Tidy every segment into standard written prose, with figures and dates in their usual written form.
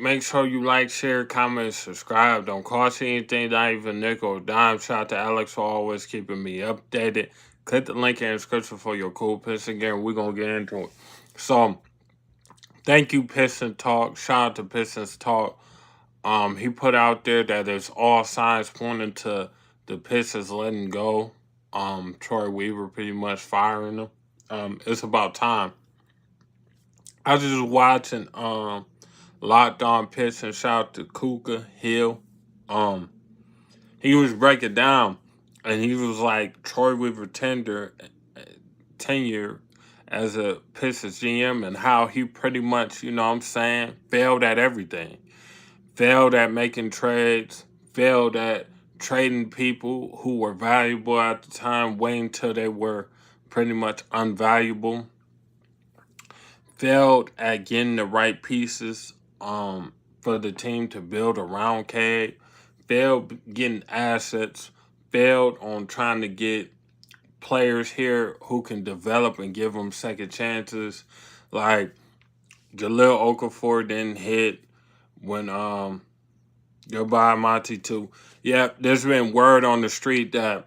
make sure you like, share, comment, subscribe. Don't cost you anything, not even a nickel or dime. Shout out to Alex for always keeping me updated. Click the link in the description for your cool Piston game. We're going to get into it. So, thank you, Piston Talk. Shout out to Pistons Talk. He put out there that there's all signs pointing to the Pistons letting go. Troy Weaver pretty much firing him. It's about time. I was just watching Locked On Pistons. Shout out to Kuka Hill. He was breaking down, and he was like Troy Weaver tenure as a Pistons GM and how he pretty much, you know what I'm saying, failed at everything. Failed at making trades, failed at trading people who were valuable at the time, waiting until they were pretty much unvaluable. Failed at getting the right pieces for the team to build around Cade. Failed getting assets. Failed on trying to get players here who can develop and give them second chances. Like Jahlil Okafor didn't hit when goodbye Monty too. Yeah, there's been word on the street that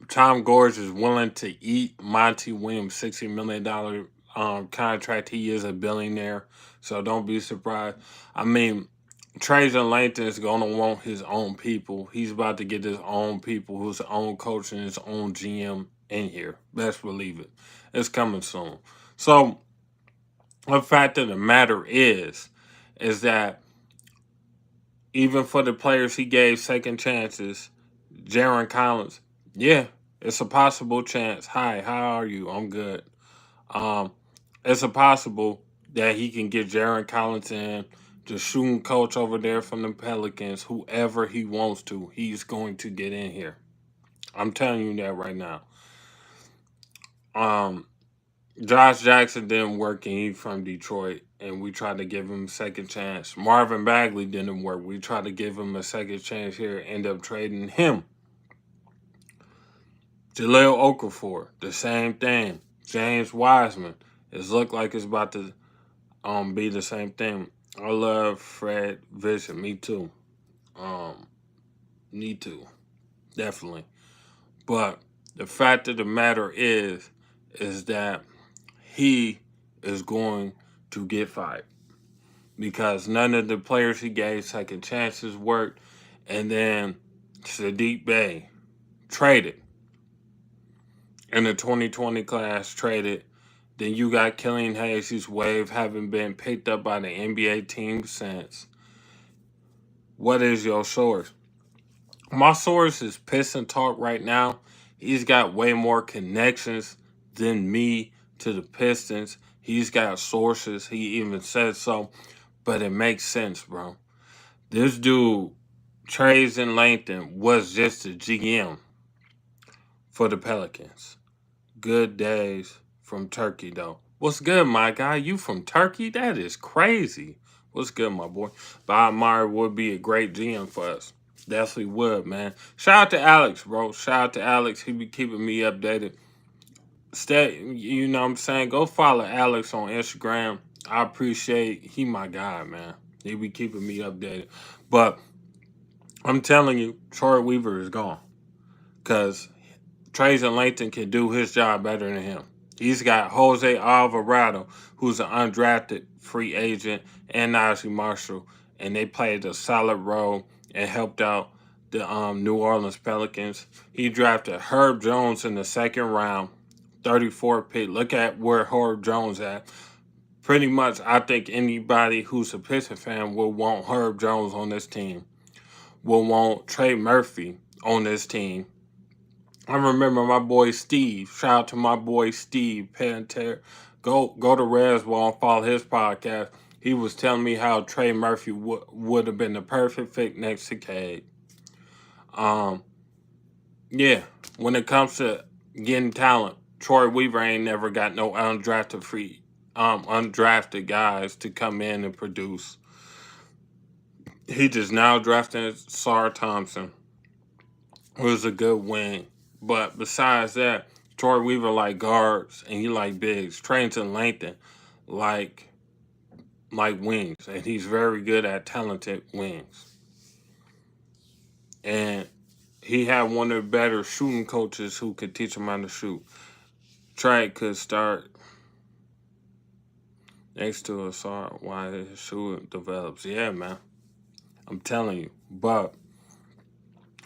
Tom Gorge is willing to eat Monty Williams' $60 million contract. He is a billionaire, so don't be surprised. I mean, Trajan Langton is going to want his own people. He's about to get his own people, his own coach and his own GM in here. Best believe it. It's coming soon. So, the fact of the matter is that even for the players he gave second chances, Jaron Collins, yeah, it's a possible chance. Hi, how are you? I'm good. It's a possible that he can get Jaron Collins in, the shooting coach over there from the Pelicans, whoever he wants to, he's going to get in here. I'm telling you that right now. Josh Jackson didn't work, and he's from Detroit, and we tried to give him a second chance. Marvin Bagley didn't work. We tried to give him a second chance here, end up trading him. Jahlil Okafor, the same thing. James Wiseman, it looked like it's about to be the same thing. I love Fred Vision. Me too. Need to. Definitely. But the fact of the matter is that he is going to get fired because none of the players he gave second chances worked, and then Sadiq Bey traded in the 2020 class, traded. Then you got Killian Hayes, whose wave haven't been picked up by the NBA team since. What is your source? My source is Piston Talk right now. He's got way more connections than me to the Pistons. He's got sources. He even said so. But it makes sense, bro. This dude, Trajan Langton, was just a GM for the Pelicans. Good days from Turkey, though. What's good, my guy? You from Turkey? That is crazy. What's good, my boy? Bob Meyer would be a great GM for us. Definitely would, man. Shout out to Alex, bro. Shout out to Alex. He be keeping me updated. Stay, you know what I'm saying? Go follow Alex on Instagram. I appreciate he my guy, man. He be keeping me updated. But I'm telling you, Troy Weaver is gone. Because Trajan Langton can do his job better than him. He's got Jose Alvarado, who's an undrafted free agent, and Najee Marshall, and they played a solid role and helped out the New Orleans Pelicans. He drafted Herb Jones in the second round, 34th pick. Look at where Herb Jones at. Pretty much, I think anybody who's a Pistons fan will want Herb Jones on this team, will want Trey Murphy on this team. I remember my boy Steve. Shout out to my boy Steve Panther. Go to Reswell and follow his podcast. He was telling me how Trey Murphy would have been the perfect fit next to Cade. Yeah, when it comes to getting talent, Troy Weaver ain't never got no undrafted guys to come in and produce. He just now drafted Sar Thompson, who's a good wing. But besides that, Troy Weaver like guards and he like bigs. Trajan Langton like like wings, and he's very good at talented wings. And he had one of the better shooting coaches who could teach him how to shoot. Trey could start next to a star while his shooting develops. Yeah, man. I'm telling you. But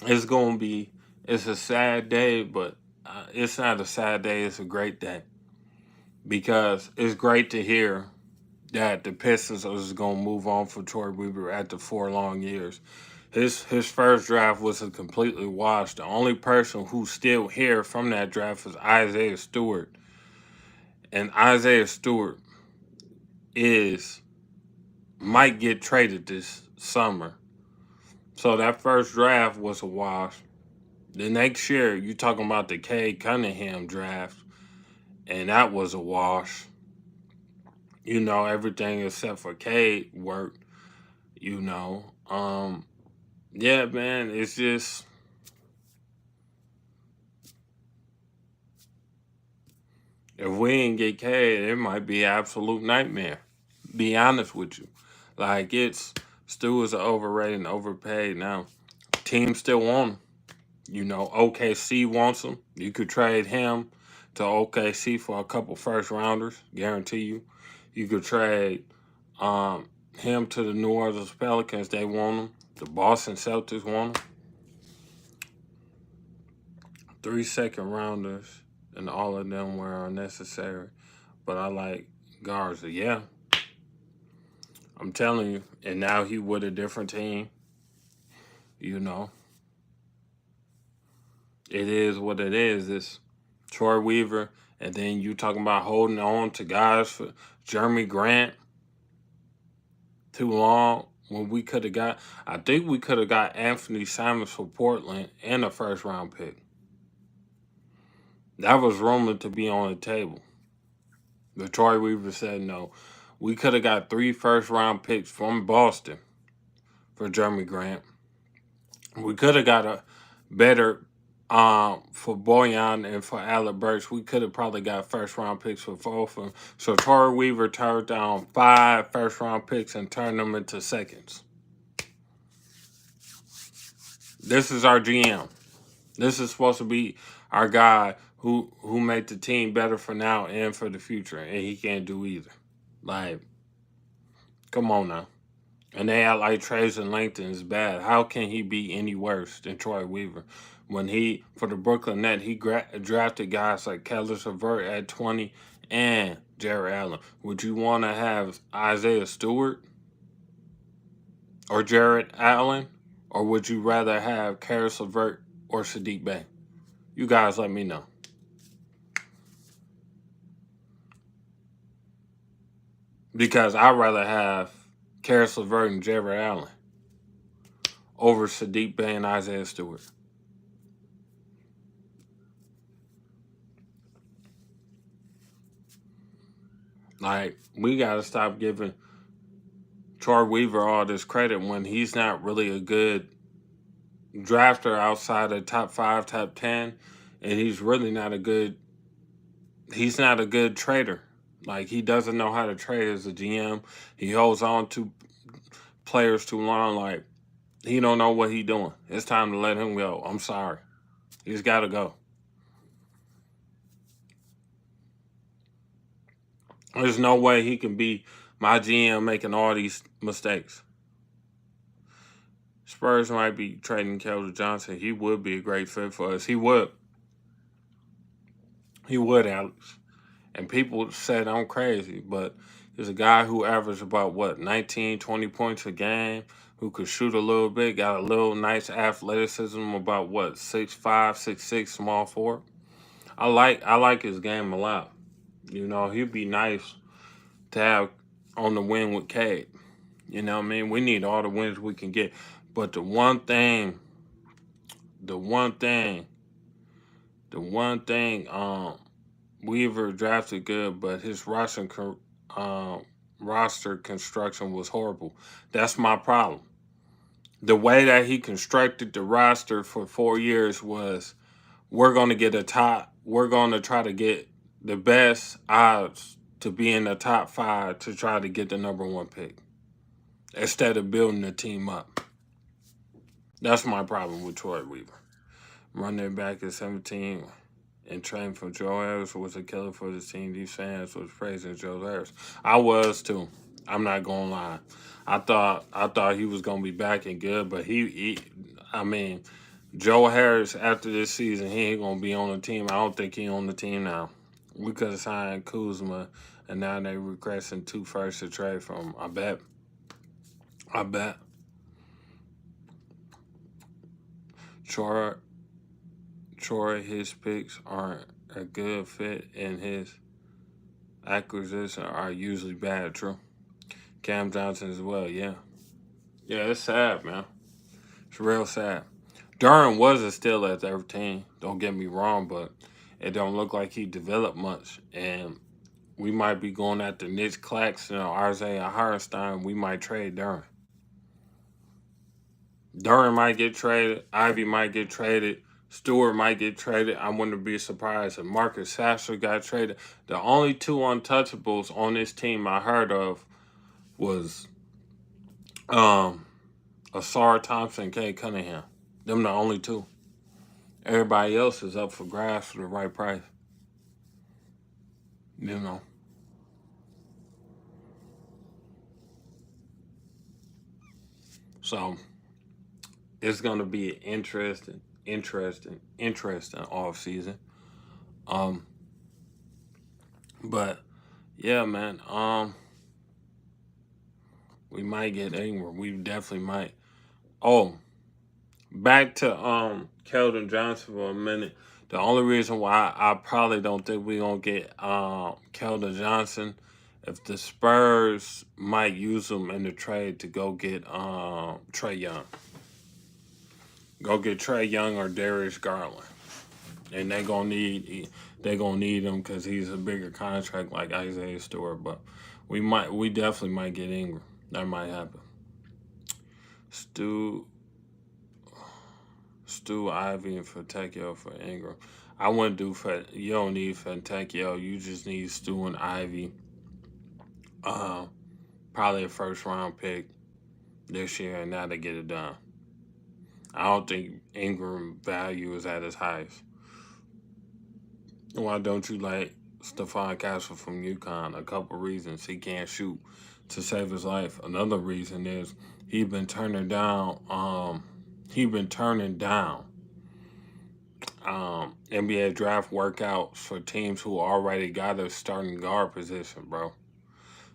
it's going to be, it's a sad day, but it's not a sad day. It's a great day. Because it's great to hear that the Pistons is going to move on for Troy Weaver after 4 long years. His first draft was a completely wash. The only person who's still here from that draft is Isaiah Stewart. And Isaiah Stewart might get traded this summer. So that first draft was a wash. The next year, you talking about the Cade Cunningham draft, and that was a wash. You know, everything except for Cade worked, you know. Yeah, man, it's just, if we didn't get Cade, it might be an absolute nightmare. Be honest with you. Like, Stu is overrated and overpaid now. Teams still want him. You know, OKC wants him. You could trade him to OKC for a couple first rounders, guarantee you. You could trade him to the New Orleans Pelicans. They want him. The Boston Celtics want him. 3 second rounders, and all of them were unnecessary. But I like Garza. Yeah. I'm telling you. And now he with a different team. You know. It is what it is. It's Troy Weaver. And then you talking about holding on to guys for Jeremy Grant too long when we could have got, I think we could have got Anthony Simons for Portland and a first round pick. That was rumored to be on the table. But Troy Weaver said no. We could have got 3 first round picks from Boston for Jeremy Grant. We could have got a better for Boyan and for Alec Burks. We could have probably got first round picks for both of them. So Troy Weaver turned down 5 first round picks and turned them into seconds. This is our GM. This is supposed to be our guy who made the team better for now and for the future, and he can't do either. Like, come on now. And they act like Trajan Langton is bad. How can he be any worse than Troy Weaver? When for the Brooklyn Nets, he drafted guys like Kalis LeVert at 20 and Jarrett Allen. Would you want to have Isaiah Stewart or Jarrett Allen? Or would you rather have Kalis LeVert or Sadiq Bey? You guys let me know. Because I'd rather have Kalis LeVert and Jarrett Allen over Sadiq Bey and Isaiah Stewart. Like, we got to stop giving Troy Weaver all this credit when he's not really a good drafter outside of top 5, top 10, and he's really not a good trader. Like, he doesn't know how to trade as a GM. He holds on to players too long. Like, he don't know what he's doing. It's time to let him go. I'm sorry. He's got to go. There's no way he can be my GM making all these mistakes. Spurs might be trading Keldon Johnson. He would be a great fit for us. He would. He would, Alex. And people said I'm crazy, but he's a guy who averaged about, 19, 20 points a game, who could shoot a little bit, got a little nice athleticism, about 6'5", 6'6", small forward. I like his game a lot. You know, he'd be nice to have on the wing with Cade. You know what I mean? We need all the wins we can get. But the one thing, Weaver drafted good, but his roster construction was horrible. That's my problem. The way that he constructed the roster for 4 years was, we're going to try to get the best odds to be in the top 5 to try to get the number 1 pick instead of building the team up. That's my problem with Troy Weaver. Running back at 17 and trading for Joe Harris was a killer for the team. These fans was praising Joe Harris. I was too. I'm not gonna lie. I thought he was gonna be back and good, but I mean, Joe Harris after this season, he ain't gonna be on the team. I don't think he on the team now. We could have signed Kuzma, and now they requesting 2 firsts to trade from. I bet. Troy, his picks aren't a good fit, and his acquisitions are usually bad. True. Cam Johnson as well. Yeah, it's sad, man. It's real sad. Durham was a steal at 13. Don't get me wrong, but it don't look like he developed much, and we might be going after Knecht Claxton or Isaiah Hartenstein. We might trade Durham. Durham might get traded. Ivy might get traded. Stewart might get traded. I wouldn't be surprised if Marcus Sasser got traded. The only 2 untouchables on this team I heard of was Asar Thompson, Kay Cunningham. Them the only 2. Everybody else is up for grabs for the right price. You know. So it's gonna be an interesting off season. But yeah, man. We might get Ingram. We definitely might. Oh, back to Keldon Johnson for a minute. The only reason why I probably don't think we're gonna get Keldon Johnson, if the Spurs might use him in the trade to go get Trae Young. Go get Trae Young or Darius Garland. And they're gonna need him because he's a bigger contract like Isaiah Stewart. But we definitely might get Ingram. That might happen. Stu Ivy and Fontecchio for Ingram. I wouldn't do you don't need Fontecchio. You just need Stu and Ivy. Probably a 1st round pick this year, and now to get it done. I don't think Ingram value is at its highest. Why don't you like Stephon Castle from UConn? A couple reasons. He can't shoot to save his life. Another reason is he's been turning down NBA draft workouts for teams who already got a starting guard position, bro.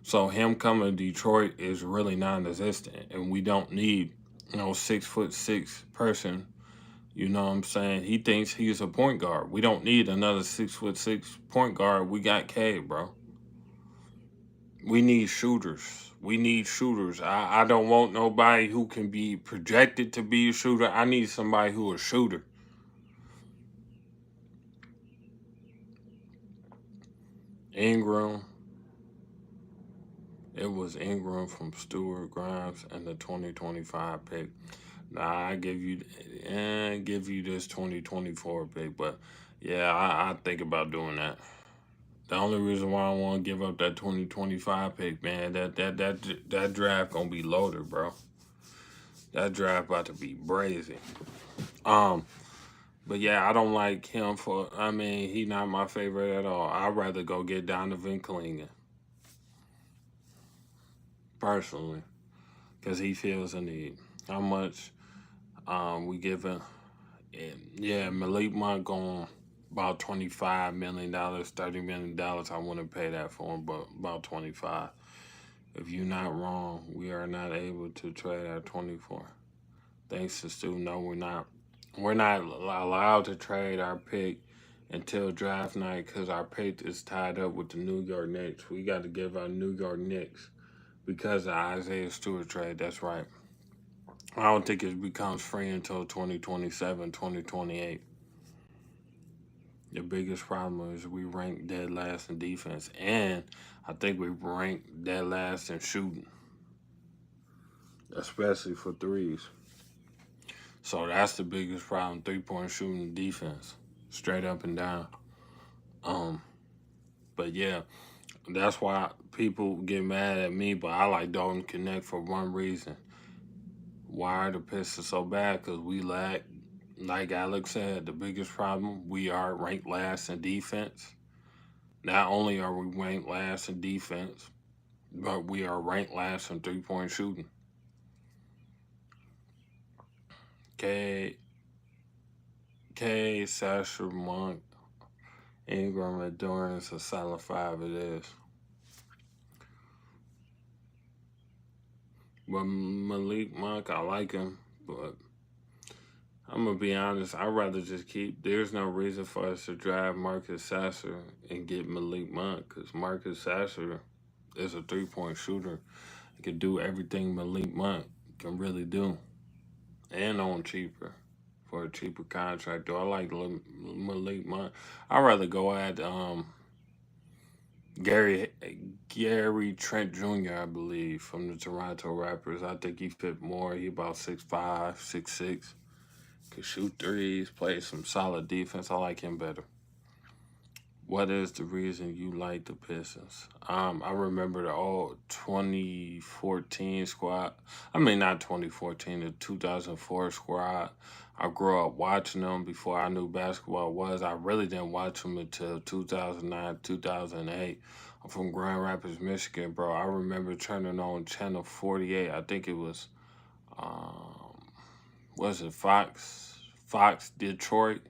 So him coming to Detroit is really non-existent, and we don't need 6'6" person. You know what I'm saying? He thinks he's a point guard. We don't need another 6'6" point guard. We got Cade, bro. We need shooters. I don't want nobody who can be projected to be a shooter. I need somebody who is a shooter. Ingram. It was Ingram from Stewart Grimes and the 2025 pick. Nah, I give you this 2024 pick, but yeah, I think about doing that. The only reason why I want to give up that 2025 pick, man, that draft gonna be loaded, bro. That draft about to be brazy. But yeah, I don't like him he not my favorite at all. I'd rather go get Donovan Clingan. Personally. Because he feels a need. How much we giving? Yeah, Malik Monk going about $25 million, $30 million. I wouldn't pay that for him, but about 25. If you're not wrong, we are not able to trade at 24. Thanks to Stu. No, we're not. We're not allowed to trade our pick until draft night because our pick is tied up with the New York Knicks. We got to give our New York Knicks because of Isaiah Stewart trade. That's right. I don't think it becomes free until 2027, 2028. The biggest problem is we rank dead last in defense, and I think we rank dead last in shooting, especially for threes. So that's the biggest problem, 3-point shooting defense, straight up and down. But yeah, That's why people get mad at me, but I like Dalton Knecht for one reason. Why are the Pistons so bad? Because we lack, like Alex said, the biggest problem, we are ranked last in defense. Not only are we ranked last in defense, but we are ranked last in three-point shooting. K, Sasher, Monk, Ingram, and Dorrance, a solid 5 it is. But Malik Monk, I like him, but I'm gonna be honest. I'd rather just keep. There's no reason for us to draft Marcus Sasser and get Malik Monk because Marcus Sasser is a 3-point shooter. He can do everything Malik Monk can really do, and on cheaper for a cheaper contract. Do I like Malik Monk? I'd rather go at Gary Gary Trent Jr. I believe from the Toronto Raptors. I think he fit more. He about 6'5", 6'6". Can shoot threes, play some solid defense. I like him better. What is the reason you like the Pistons? I remember the old 2014 squad. I mean, not 2014, the 2004 squad. I grew up watching them before I knew basketball was. I really didn't watch them until 2009, 2008. I'm from Grand Rapids, Michigan, bro. I remember turning on channel 48. I think it was it Fox Detroit?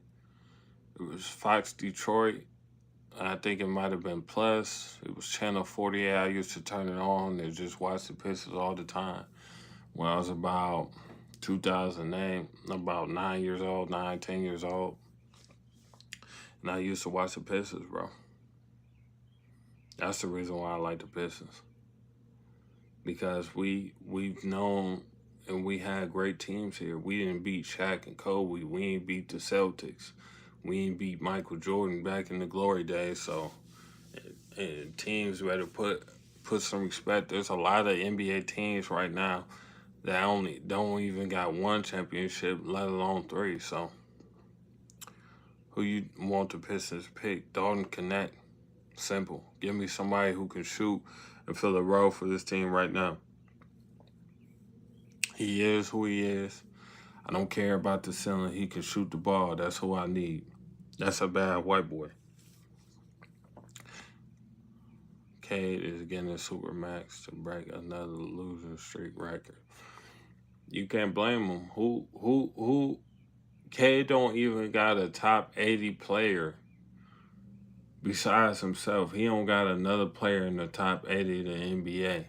It was Fox Detroit. I think it might have been Plus. It was channel 48. I used to turn it on and just watch the Pistons all the time. When I was about 2008, about 9 years old, 9, 10 years old. And I used to watch the Pistons, bro. That's the reason why I like the Pistons. Because we've known and we had great teams here. We didn't beat Shaq and Kobe. We didn't beat the Celtics. We didn't beat Michael Jordan back in the glory days. So, and teams better put some respect. There's a lot of NBA teams right now that only don't even got one championship, let alone 3. So, who you want the Pistons to pick? Dalton Knecht. Simple. Give me somebody who can shoot and fill a role for this team right now. He is who he is. I don't care about the ceiling. He can shoot the ball. That's who I need. That's a bad white boy. Cade is getting a super max to break another losing streak record. You can't blame him. Who? Cade don't even got a top 80 player besides himself. He don't got another player in the top 80 of the NBA.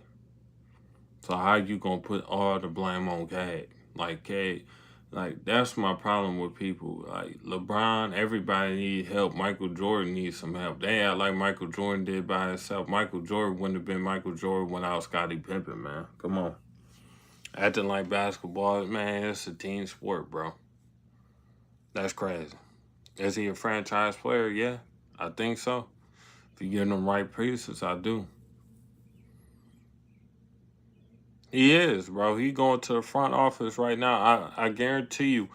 So how you gonna put all the blame on Cade? Like Cade, like that's my problem with people. Like LeBron, everybody need help. Michael Jordan needs some help. They act like Michael Jordan did by himself. Michael Jordan wouldn't have been Michael Jordan without Scottie Pippen, man. Come on. Acting like basketball, man, it's a team sport, bro. That's crazy. Is he a franchise player? Yeah, I think so. If you give him the right pieces, I do. He is, bro. He going to the front office right now. I guarantee you,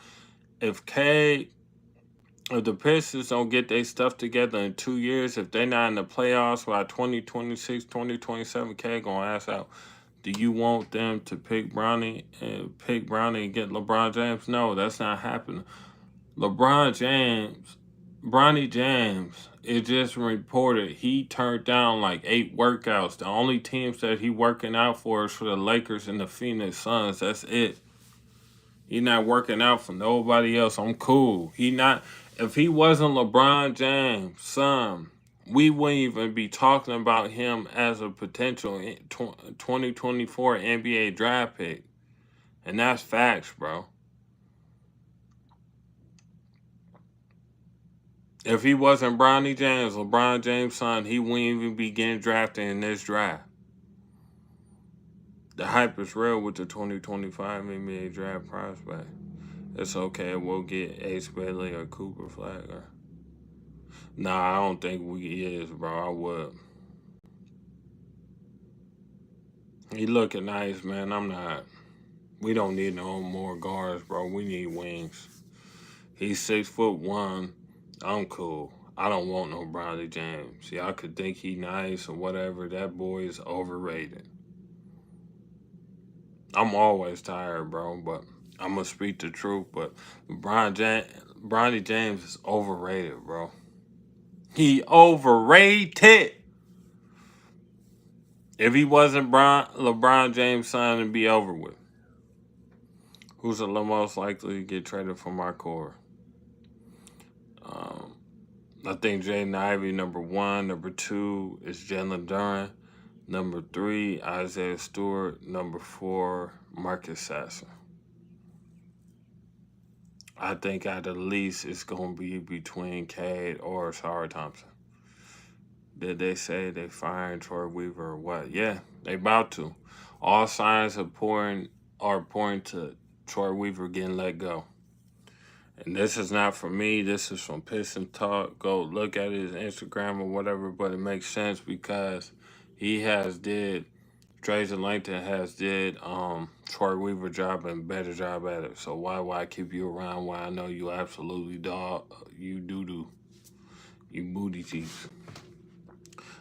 if if the Pistons don't get their stuff together in 2 years, if they're not in the playoffs by 2026, 2027, K gonna ask out, do you want them to pick Bronny and get LeBron James? No, that's not happening. Bronny James, it just reported he turned down like 8 workouts. The only teams that he working out for is for the Lakers and the Phoenix Suns. That's it. He not working out for nobody else. I'm cool. If he wasn't LeBron James' son, we wouldn't even be talking about him as a potential 2024 NBA draft pick. And that's facts, bro. If he wasn't Bronny James, LeBron James' son, he wouldn't even be getting drafted in this draft. The hype is real with the 2025 NBA draft prospect. It's okay. We'll get Ace Bailey or Cooper Flagger. Nah, I don't think we is, bro. I would. He looking nice, man. I'm not. We don't need no more guards, bro. We need wings. He's 6'1". I'm cool. I don't want no Bronny James. Y'all could think he nice or whatever. That boy is overrated. I'm always tired, bro, but I'm gonna speak the truth. But Bronny James is overrated, bro. He overrated. If he wasn't LeBron James' son, it'd be over with. Who's the most likely to get traded from our core? Um, I think Jaden Ivey, number one. Number two is Jalen Duran. Number three, Isaiah Stewart. Number four, Marcus Sasser. I think at the least it's going to be between Cade or Sarah Thompson. Did they say they firing Troy Weaver or what? Yeah, they about to. All signs are pointing to Troy Weaver getting let go. And this is not from me. This is from Piston Talk. Go look at his Instagram or whatever. But it makes sense because he has did Trajan Langton has did Troy Weaver job and better job at it. So why keep you around when I know you absolutely you doo you booty cheeks.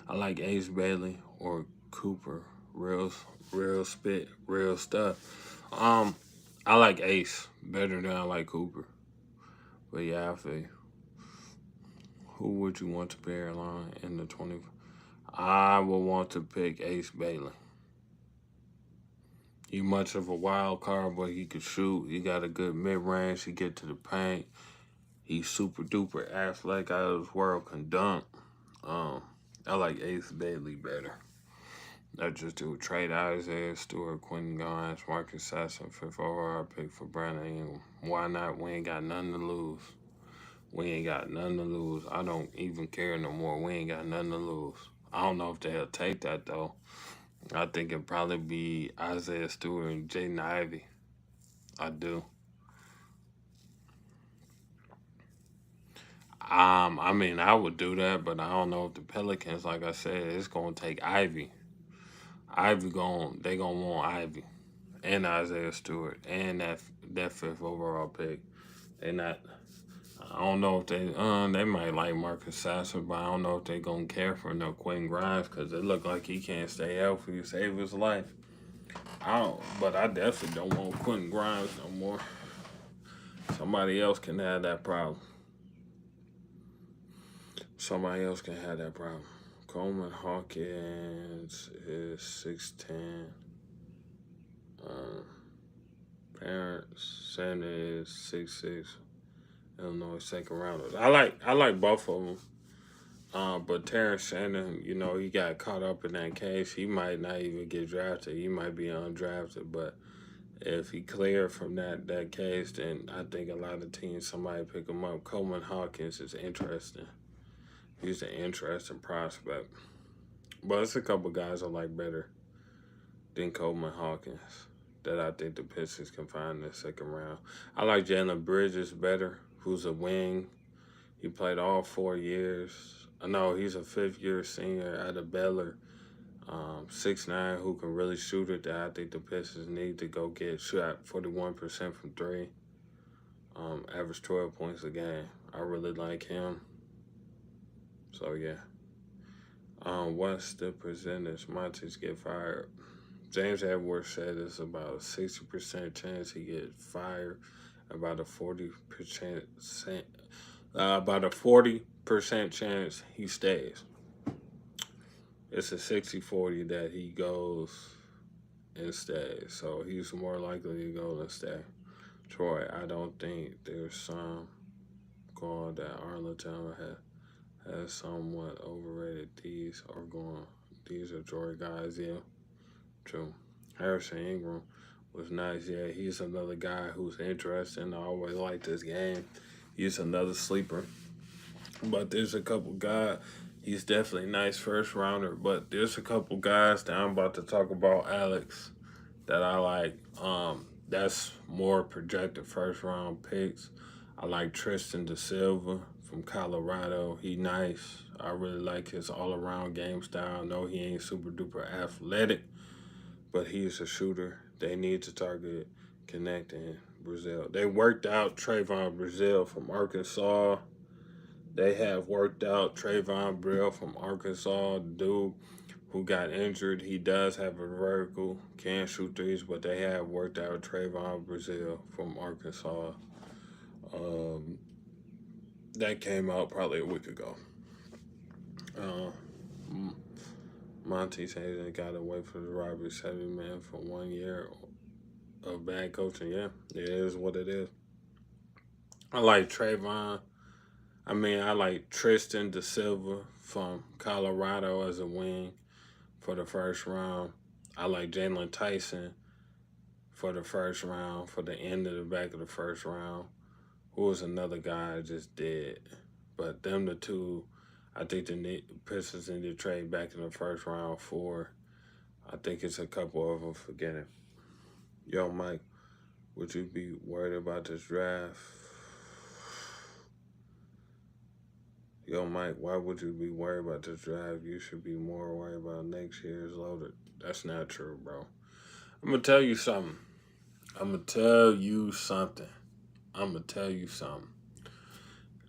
I like Ace Bailey or Cooper. Real spit, real stuff. I like Ace better than I like Cooper. But yeah, I feel you. Who would you want to pair along in the 20? I would want to pick Ace Bailey. He much of a wild card, but he could shoot. He got a good mid range. He get to the paint. He's super duper athletic out of this world, can dunk. I like Ace Bailey better. I just do trade Isaiah Stewart, Quentin Grimes, Marcus Sasson, fifth overall pick for Brandon Ingram. Why not? We ain't got nothing to lose. We ain't got nothing to lose. I don't even care no more. We ain't got nothing to lose. I don't know if they'll take that though. I think it'd probably be Isaiah Stewart and Jaden Ivey. I do. I mean, I would do that, but I don't know if the Pelicans, like I said, it's gonna take Ivy. They gonna want Ivy and Isaiah Stewart and that fifth overall pick. They not. I don't know if they might like Marcus Sasser, but I don't know if they gonna care for no Quentin Grimes because it look like he can't stay healthy to save his life. But I definitely don't want Quentin Grimes no more. Somebody else can have that problem. Somebody else can have that problem. Coleman Hawkins is 6'10". Parents Sanders is 6'6". Illinois second rounders. I like both of them. But Terrence Shannon, he got caught up in that case. He might not even get drafted. He might be undrafted. But if he cleared from that case, then I think a lot of teams, somebody pick him up. Coleman Hawkins is interesting. He's an interesting prospect. But it's a couple guys I like better than Coleman Hawkins that I think the Pistons can find in the second round. I like Jalen Bridges better, who's a wing. He played all 4 years. No, he's a fifth-year senior out of Baylor. 6'9", who can really shoot it, that I think the Pistons need to go get. Shot 41% from three. Average 12 points a game. I really like him. So, yeah. What's the percentage Montes get fired? James Edwards said it's about a 60% chance he get fired, about a 40% chance he stays. It's a 60-40 that he goes and stays. So he's more likely to go than stay. Troy, I don't think there's some call that Arlington has somewhat overrated. These are Troy guys, yeah. True. Harrison Ingram was nice. Yeah, he's another guy who's interesting. I always like this game. He's another sleeper. But there's a couple guys. He's definitely nice first rounder. But there's a couple guys that I'm about to talk about, Alex, that I like. That's more projected first round picks. I like Tristan Da Silva from Colorado. He nice. I really like his all around game style. No, he ain't super duper athletic, but he's a shooter. They need to target Knecht in Brazil. They worked out Trayvon Brazil from Arkansas. They have worked out Trayvon Brill from Arkansas, dude who got injured. He does have a vertical, can shoot threes, but they have worked out Trayvon Brazil from Arkansas. Um, that came out probably a week ago. Uh, Monty says they got to wait for the Robert 7 man for 1 year of bad coaching. Yeah, it is what it is. I like Trayvon. I like Tristan Da Silva from Colorado as a wing for the first round. I like Jalen Tyson for the first round, for the end of the back of the first round. Who was another guy I just did? But them the two, I think the Pistons need to trade back in the first round for. I think it's a couple of them forgetting. Yo, Mike, would you be worried about this draft? Yo, Mike, why would you be worried about this draft? You should be more worried about next year's loaded. That's not true, bro. I'm going to tell you something.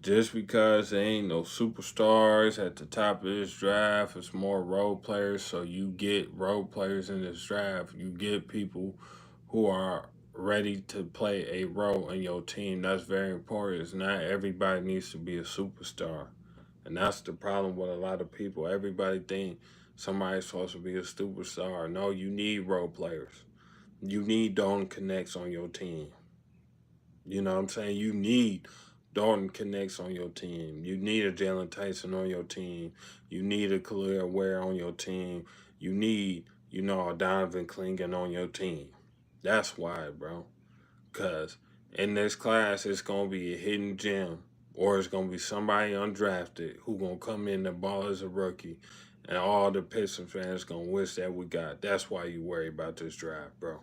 Just because there ain't no superstars at the top of this draft, it's more role players. So you get role players in this draft. You get people who are ready to play a role in your team. That's very important. It's not everybody needs to be a superstar. And that's the problem with a lot of people. Everybody think somebody's supposed to be a superstar. No, you need role players. You need Dalton Knecht on your team. You know what I'm saying? You need Dalton Knecht on your team. You need a Jalen Tyson on your team. You need a Khalil Ware on your team. You need, a Donovan Clingan on your team. That's why, bro. Because in this class, it's going to be a hidden gem, or it's going to be somebody undrafted who going to come in the ball as a rookie, and all the Pistons fans going to wish that we got. That's why you worry about this draft, bro.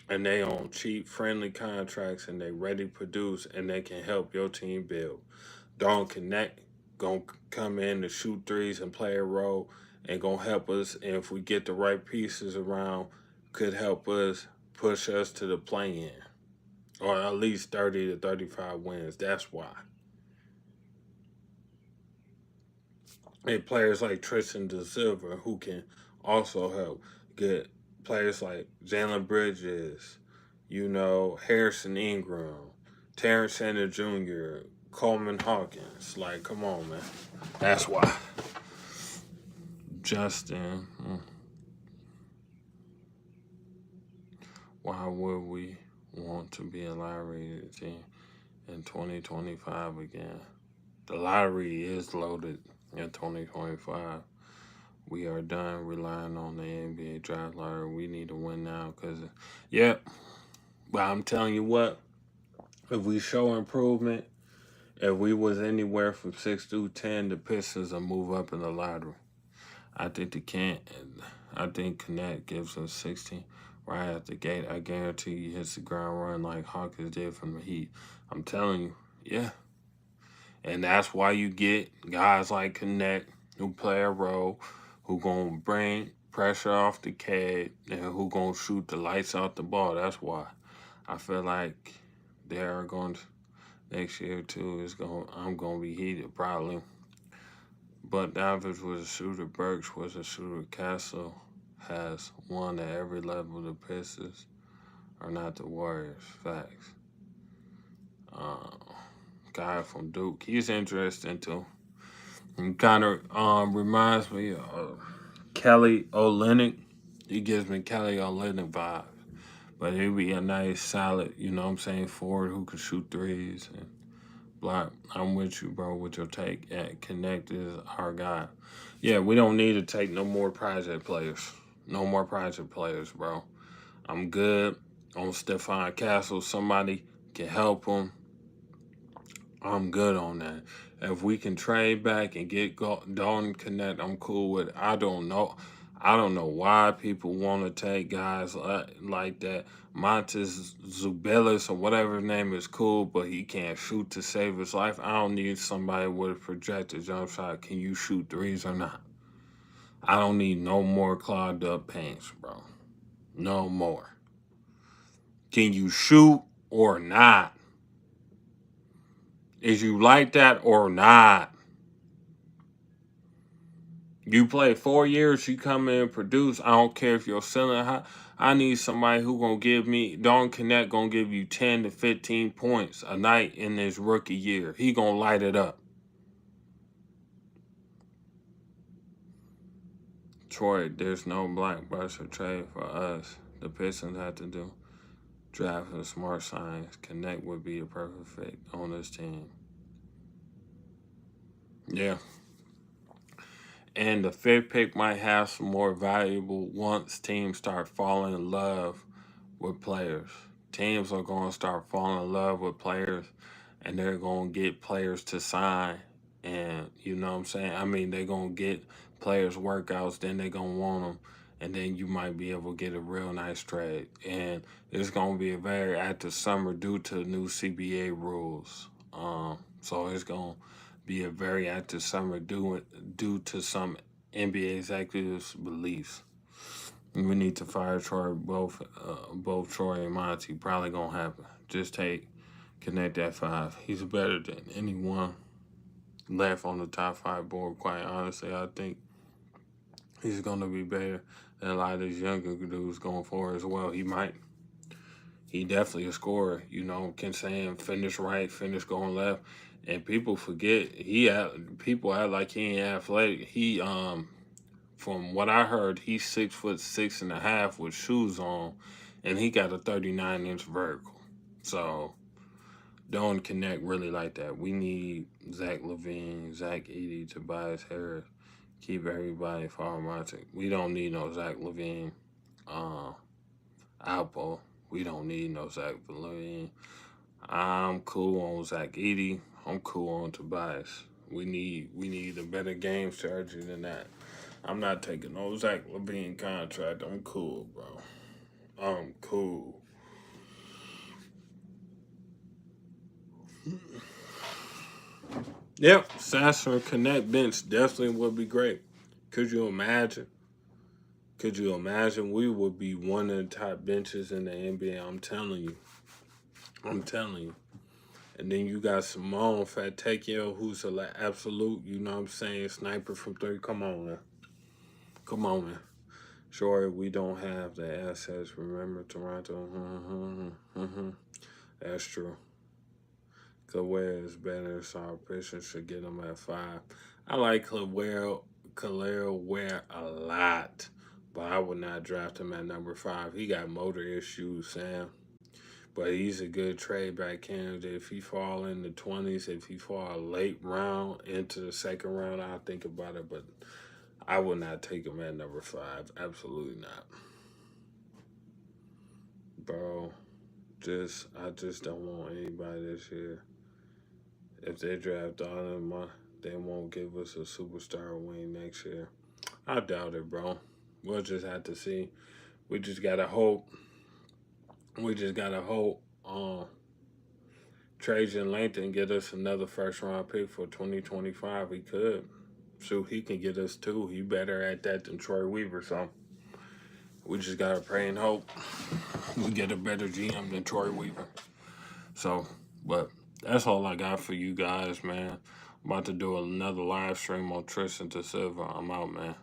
And they on cheap, friendly contracts, and they ready to produce, and they can help your team build. Dalton Knecht going to come in to shoot threes and play a role, and going to help us, and if we get the right pieces around, could help us push us to the play-in, or at least 30 to 35 wins. That's why. And players like Tristan Da Silva, who can also help. Get players like Jalen Bridges, Harrison Ingram, Terrence Sanders Jr., Coleman Hawkins. Like, come on, man. That's why. Justin. Why would we want to be a lottery team in 2025 again? The lottery is loaded in 2025. We are done relying on the NBA draft lottery. We need to win now because, but I'm telling you what, if we show improvement, if we was anywhere from 6 through 10, the Pistons will move up in the lottery. I think Knecht gives us 16 right at the gate. I guarantee he hits the ground run like Hawkins did from the Heat. I'm telling you, yeah. And that's why you get guys like Knecht who play a role, who gonna bring pressure off the kid, and who gonna shoot the lights out the ball. That's why I feel like they are going to, next year too. I'm gonna be heated probably. But Davis was a shooter. Burks was a shooter. Castle has won at every level. The Pistons are not the Warriors. Facts. Guy from Duke. He's interesting too. He kind of reminds me of Kelly Olynyk. He gives me Kelly Olynyk vibes. But he'd be a nice, solid, forward who can shoot threes and block. I'm with you, bro, with your take. Knecht is our guy. Yeah, we don't need to take no more project players. No more project players, bro. I'm good on Stephon Castle. Somebody can help him. I'm good on that. If we can trade back and get Dalton Knecht, I'm cool with it. I don't know why people want to take guys like that. Montes Zubelis or whatever his name is cool, but he can't shoot to save his life. I don't need somebody with a projected jump shot. Can you shoot threes or not? I don't need no more clogged up paints, bro. No more. Can you shoot or not? Is you like that or not? You play 4 years, you come in and produce. I don't care if you're selling high. I need somebody who gonna give me Dalton Knecht gonna give you 10 to 15 points a night in his rookie year. He gonna light it up. Troy, there's no blockbuster trade for us. The Pistons have to do draft a smart science. Knecht would be a perfect fit on this team. Yeah. And the fifth pick might have some more valuable once teams start falling in love with players. Teams are going to start falling in love with players and they're going to get players to sign. And you know what I'm saying? I mean, they're going to get players workouts, then they're going to want them. And then you might be able to get a real nice trade. And it's going to be a very active summer due to new CBA rules. So it's going to be a very active summer due to some NBA executives' beliefs. We need to fire Troy, both Troy and Monty. Probably gonna happen. Just Knecht at 5. He's better than anyone left on the top 5 board. Quite honestly, I think he's gonna be better than a lot of these younger dudes going forward as well. He definitely a scorer. You know, can say him finish right, finish going left, and people forget people act like he ain't athletic. From what I heard, he's 6'6.5" with shoes on, and he got a 39-inch vertical. So don't connect really like that. We need Zach LaVine, Zach Edey, Tobias Harris, keep everybody farming. We don't need no Zach LaVine, Alpo. We don't need no Zach LaVine. I'm cool on Zach Edey. I'm cool on Tobias. We need a better game strategy than that. I'm not taking no Zach LaVine contract. I'm cool, bro. I'm cool. Yep, Sasser Knecht bench definitely would be great. Could you imagine? Could you imagine? We would be one of the top benches in the NBA. I'm telling you. I'm telling you. And then you got Simone Fatekio, who's an absolute, you know what I'm saying, sniper from 3. Come on, man. Come on, man. Sure, we don't have the assets. Remember Toronto? That's true. Kawhi is better, so our Pistons should get him at 5. I like Khalil Ware a lot, but I would not draft him at number 5. He got motor issues, Sam. But he's a good trade back candidate. If he fall in the 20s, if he fall late round into the second round, I'll think about it. But I would not take him at number 5. Absolutely not. Bro, I just don't want anybody this year. If they draft all of them, they won't give us a superstar wing next year. I doubt it, bro. We'll just have to see. We just gotta hope. We just gotta hope. Trajan Langton get us another first round pick for 2025. He could. Shoot, he can get us 2. He better at that than Troy Weaver. So we just gotta pray and hope we get a better GM than Troy Weaver. So, but that's all I got for you guys, man. I'm about to do another live stream on Tristan to Silva. I'm out, man.